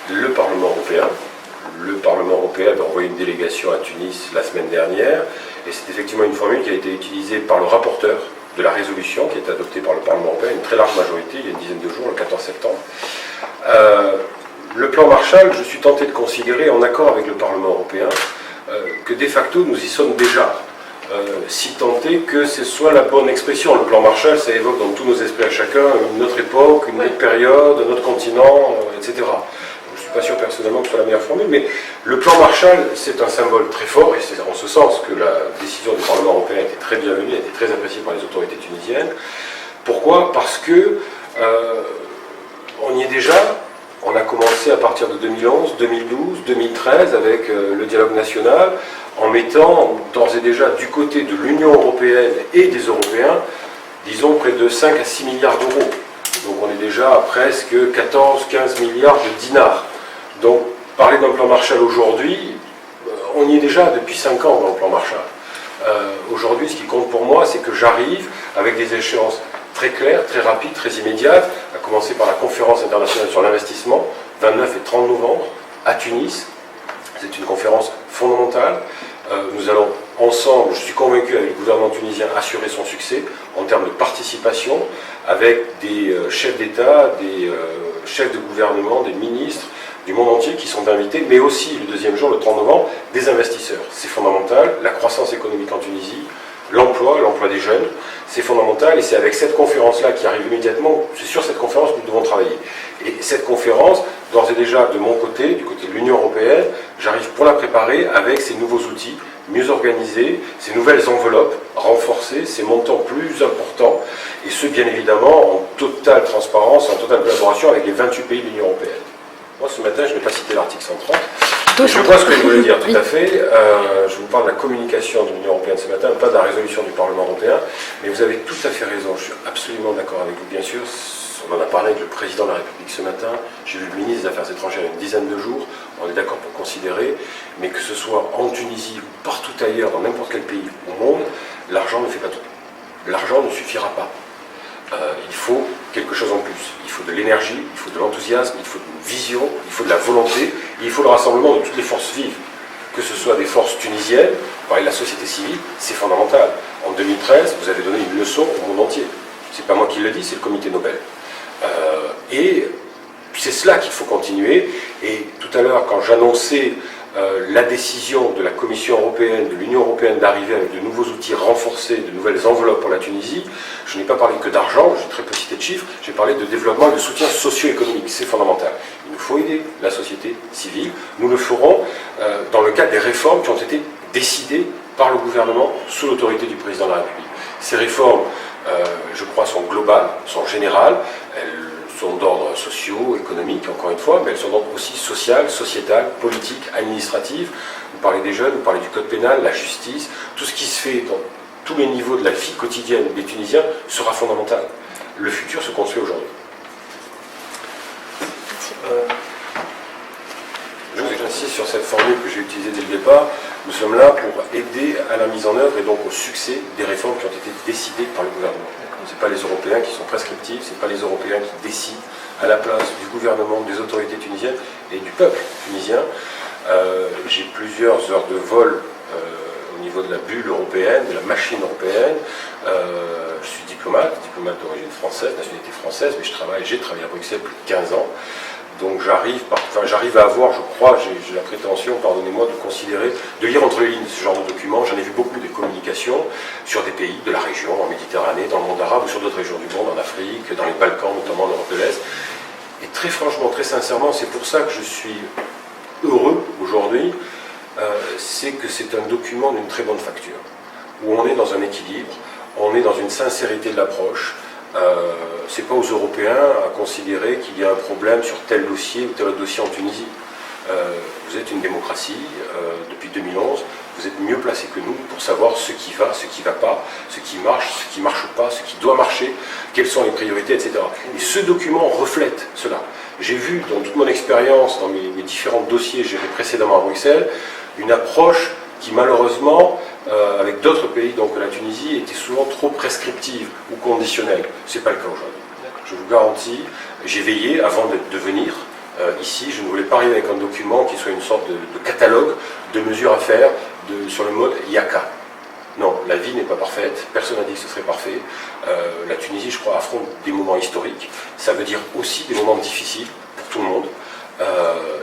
le Parlement européen. Le Parlement européen a envoyé une délégation à Tunis la semaine dernière, et c'est effectivement une formule qui a été utilisée par le rapporteur de la résolution qui a été adoptée par le Parlement européen, une très large majorité, il y a une dizaine de jours, le 14 septembre. Le plan Marshall, je suis tenté de considérer, en accord avec le Parlement européen, que de facto nous y sommes déjà. Si tenté que ce soit la bonne expression. Le plan Marshall, ça évoque dans tous nos esprits à chacun une autre époque, une autre période, un autre continent, etc. Je ne suis pas sûr personnellement que ce soit la meilleure formule, mais le plan Marshall, c'est un symbole très fort, et c'est en ce sens que la décision du Parlement européen a été très bienvenue, a été très appréciée par les autorités tunisiennes. Pourquoi? Parce que on y est déjà. On a commencé à partir de 2011, 2012, 2013 avec le dialogue national, en mettant d'ores et déjà du côté de l'Union européenne et des Européens, disons près de 5 à 6 milliards d'euros. Donc on est déjà à presque 14-15 milliards de dinars. Donc parler d'un plan Marshall aujourd'hui, on y est déjà depuis 5 ans dans le plan Marshall. Aujourd'hui, ce qui compte pour moi, c'est que j'arrive avec des échéances très claires, très rapides, très immédiates, à commencer par la conférence internationale sur l'investissement, 29 et 30 novembre, à Tunis. C'est une conférence fondamentale. Nous allons ensemble, je suis convaincu avec le gouvernement tunisien, assurer son succès en termes de participation avec des chefs d'État, des chefs de gouvernement, des ministres du monde entier qui sont invités, mais aussi le deuxième jour, le 30 novembre, des investisseurs. C'est fondamental, la croissance économique en Tunisie, l'emploi des jeunes, c'est fondamental, et c'est avec cette conférence-là qui arrive immédiatement, c'est sur cette conférence que nous devons travailler. Et cette conférence, d'ores et déjà de mon côté, du côté de l'Union européenne, j'arrive pour la préparer avec ces nouveaux outils, mieux organisés, ces nouvelles enveloppes renforcées, ces montants plus importants, et ce bien évidemment en totale transparence, en totale collaboration avec les 28 pays de l'Union européenne. Moi ce matin, je n'ai pas cité l'article 130. Je vois ce que je voulais dire, tout à fait. Je vous parle de la communication de l'Union européenne ce matin, pas de la résolution du Parlement européen, mais vous avez tout à fait raison, je suis absolument d'accord avec vous, bien sûr. On en a parlé avec le président de la République ce matin, j'ai vu le ministre des Affaires étrangères il y a une dizaine de jours, on est d'accord pour considérer, mais que ce soit en Tunisie ou partout ailleurs, dans n'importe quel pays au monde, l'argent ne fait pas tout. L'argent ne suffira pas. Il faut quelque chose en plus. Il faut de l'énergie, il faut de l'enthousiasme, il faut une vision, il faut de la volonté, et il faut le rassemblement de toutes les forces vives. Que ce soit des forces tunisiennes, par la société civile, c'est fondamental. En 2013, vous avez donné une leçon au monde entier. C'est pas moi qui le dis, c'est le comité Nobel. Et c'est cela qu'il faut continuer. Et tout à l'heure, quand j'annonçais la décision de la Commission européenne, de l'Union européenne d'arriver avec de nouveaux outils renforcés, de nouvelles enveloppes pour la Tunisie, je n'ai pas parlé que d'argent, j'ai très peu cité de chiffres, j'ai parlé de développement et de soutien socio-économique, c'est fondamental. Il nous faut aider la société civile, nous le ferons dans le cadre des réformes qui ont été décidées par le gouvernement sous l'autorité du président de la République. Ces réformes, je crois, sont globales, sont générales, elles sont d'ordre socio-économique, encore une fois, mais elles sont d'ordre aussi social, sociétal, politique, administratif. Vous parlez des jeunes, vous parlez du code pénal, la justice, tout ce qui se fait dans tous les niveaux de la vie quotidienne des Tunisiens sera fondamental. Le futur se construit aujourd'hui. J'insiste sur cette formule que j'ai utilisée dès le départ. Nous sommes là pour aider à la mise en œuvre et donc au succès des réformes qui ont été décidées par le gouvernement. Ce n'est pas les Européens qui sont prescriptifs, ce n'est pas les Européens qui décident à la place du gouvernement, des autorités tunisiennes et du peuple tunisien. J'ai plusieurs heures de vol au niveau de la bulle européenne, de la machine européenne. Je suis diplomate d'origine française, nationalité française, mais j'ai travaillé à Bruxelles plus de 15 ans. Donc j'arrive à avoir, je crois, j'ai la prétention, pardonnez-moi, de considérer, de lire entre les lignes ce genre de documents. J'en ai vu beaucoup de communications sur des pays de la région, en Méditerranée, dans le monde arabe ou sur d'autres régions du monde, en Afrique, dans les Balkans, notamment en Europe de l'Est. Et très franchement, très sincèrement, c'est pour ça que je suis heureux aujourd'hui, c'est que c'est un document d'une très bonne facture, où on est dans un équilibre, on est dans une sincérité de l'approche. C'est pas aux Européens à considérer qu'il y a un problème sur tel dossier ou tel autre dossier en Tunisie. Vous êtes une démocratie depuis 2011, vous êtes mieux placé que nous pour savoir ce qui va, ce qui ne va pas, ce qui marche pas, ce qui doit marcher, quelles sont les priorités, etc. Et ce document reflète cela. J'ai vu dans toute mon expérience, dans mes différents dossiers gérés précédemment à Bruxelles, une approche qui malheureusement, avec d'autres pays, donc la Tunisie, était souvent trop prescriptive ou conditionnelle. Ce n'est pas le cas aujourd'hui. Je vous garantis, j'ai veillé avant de venir, ici, je ne voulais pas arriver avec un document qui soit une sorte de catalogue de mesures à faire sur le mode Yaka. Non, la vie n'est pas parfaite, personne n'a dit que ce serait parfait. La Tunisie, je crois, affronte des moments historiques. Ça veut dire aussi des moments difficiles pour tout le monde.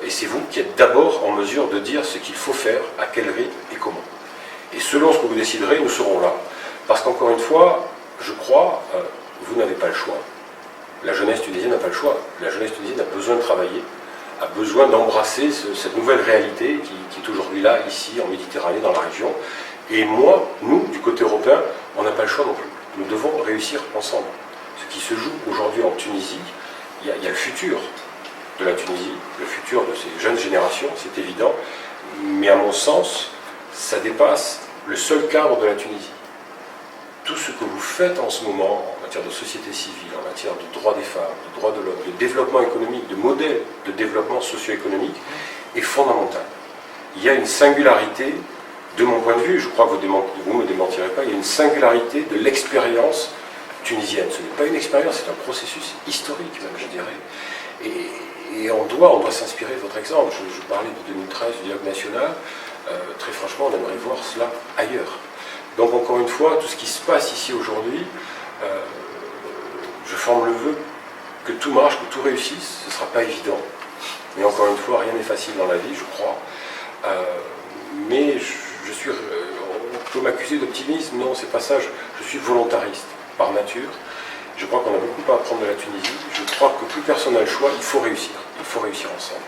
Et c'est vous qui êtes d'abord en mesure de dire ce qu'il faut faire, à quel rythme et comment. Et selon ce que vous déciderez, nous serons là. Parce qu'encore une fois, je crois, vous n'avez pas le choix. La jeunesse tunisienne n'a pas le choix. La jeunesse tunisienne a besoin de travailler, a besoin d'embrasser cette nouvelle réalité qui est aujourd'hui là, ici, en Méditerranée, dans la région. Et moi, nous, du côté européen, on n'a pas le choix non plus. Nous devons réussir ensemble. Ce qui se joue aujourd'hui en Tunisie, il y a le futur de la Tunisie, le futur de ces jeunes générations, c'est évident, mais à mon sens, ça dépasse le seul cadre de la Tunisie. Tout ce que vous faites en ce moment, en matière de société civile, en matière de droits des femmes, de droits de l'homme, de développement économique, de modèle de développement socio-économique, est fondamental. Il y a une singularité, de mon point de vue, je crois que vous ne me démentirez pas, il y a une singularité de l'expérience tunisienne. Ce n'est pas une expérience, c'est un processus historique, même, je dirais. Et on doit s'inspirer de votre exemple. Je parlais de 2013, du dialogue national. Très franchement, on aimerait voir cela ailleurs. Donc, encore une fois, tout ce qui se passe ici aujourd'hui, je forme le vœu que tout marche, que tout réussisse. Ce ne sera pas évident. Mais encore une fois, rien n'est facile dans la vie, je crois. Mais on peut m'accuser d'optimisme. Non, c'est pas ça. Je suis volontariste, par nature. Je crois qu'on a beaucoup à apprendre de la Tunisie. Je crois que plus personne n'a le choix. Il faut réussir. Il faut réussir ensemble.